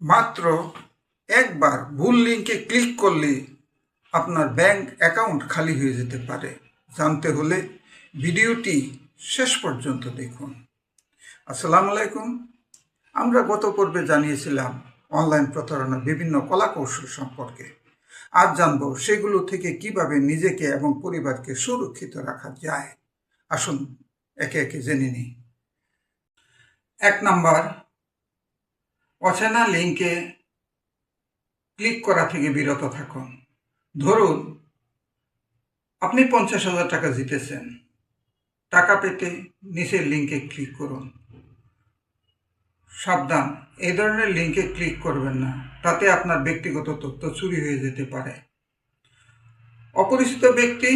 মাত্র একবার ভুল লিঙ্কে ক্লিক করলে আপনার ব্যাংক অ্যাকাউন্ট খালি হয়ে যেতে পারে। জানতে হলে ভিডিওটি শেষ পর্যন্ত দেখুন। আসসালামু আলাইকুম। আমরা গত পর্বে জানিয়েছিলাম অনলাইন প্রতারণার বিভিন্ন কলাকৌশল সম্পর্কে। আজ জানব সেগুলো থেকে কিভাবে নিজেকে এবং পরিবারকে সুরক্ষিত রাখা যায়। আসুন একে একে জেনে নিই। 1 নাম্বার, অচেনা লিঙ্কে ক্লিক করা থেকে বিরত থাকুন। ধরুন আপনি 50,000 টাকা জিতেছেন। টাকা পেতে নিচের লিঙ্কে ক্লিক করুন। সাবধান, এই ধরনের লিঙ্কে ক্লিক করবেন না, তাতে আপনার ব্যক্তিগত তথ্য চুরি হয়ে যেতে পারে। অপরিচিত ব্যক্তি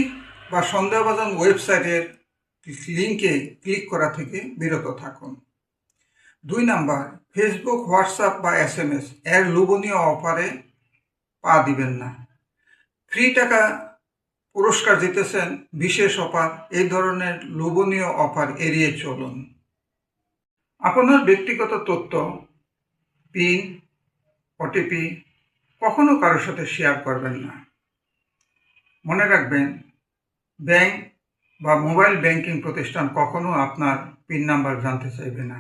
বা সন্দেহভাজন ওয়েবসাইটের লিঙ্কে ক্লিক করা থেকে বিরত থাকুন। 2 নাম্বার, ফেসবুক, হোয়াটসঅ্যাপ বা SMS এর লোভনীয় অফারে পা দিবেন না। ফ্রি টাকা পুরস্কার জিতেছেন, বিশেষ অফার, এই ধরনের লোভনীয় অফার এড়িয়ে চলুন। আপনার ব্যক্তিগত তথ্য, পিন, ওটিপি কখনো কারোর সাথে শেয়ার করবেন না। মনে রাখবেন, ব্যাংক বা মোবাইল ব্যাংকিং প্রতিষ্ঠান কখনো আপনার পিন নাম্বার জানতে চাইবে না।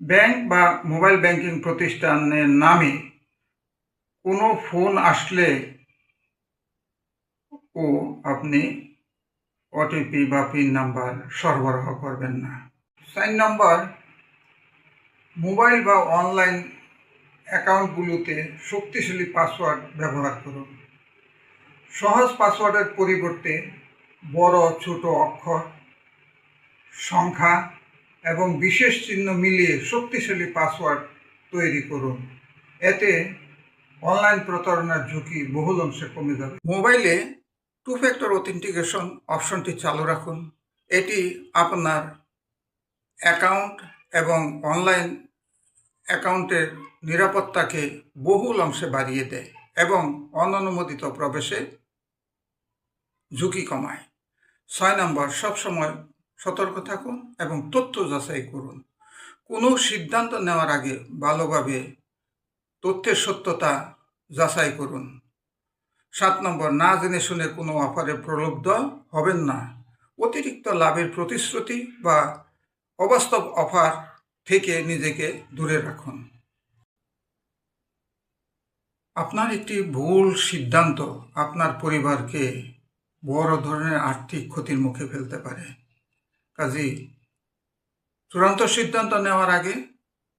ব্যাংক বা মোবাইল ব্যাংকিং প্রতিষ্ঠানের নামে কোনো ফোন আসলে আপনি ওটিপি বা পিন নাম্বার সরবরাহ করবেন না। 4 নম্বর, মোবাইল বা অনলাইন অ্যাকাউন্টগুলোতে শক্তিশালী পাসওয়ার্ড ব্যবহার করুন। সহজ পাসওয়ার্ডের পরিবর্তে বড় ছোট অক্ষর, সংখ্যা এবং বিশেষ চিহ্ন মিলিয়ে শক্তিশালী পাসওয়ার্ড তৈরি করুন। এতে অনলাইন প্রতারণার ঝুঁকি বহুল অংশে কমে যাবে। মোবাইলে 2 ফ্যাক্টর অথেন্টিকেশন অপশনটি চালু রাখুন। এটি আপনার অ্যাকাউন্ট এবং অনলাইন অ্যাকাউন্টের নিরাপত্তাকে বহুল অংশে বাড়িয়ে দেয় এবং অননুমোদিত প্রবেশে ঝুঁকি কমায়। 6 নম্বর, সবসময় সতর্ক থাকুন এবং তথ্য যাচাই করুন। কোনো সিদ্ধান্ত নেওয়ার আগে ভালোভাবে তথ্যের সত্যতা যাচাই করুন। 7 নম্বর, না জেনে শুনে কোনো অফারে প্রলুব্ধ হবেন না। অতিরিক্ত লাভের প্রতিশ্রুতি বা অবাস্তব অফার থেকে নিজেকে দূরে রাখুন। আপনার একটি ভুল সিদ্ধান্ত আপনার পরিবারকে বড় ধরনের আর্থিক ক্ষতির মুখে ফেলতে পারে। কাজেই চূড়ান্ত সিদ্ধান্ত নেওয়ার আগে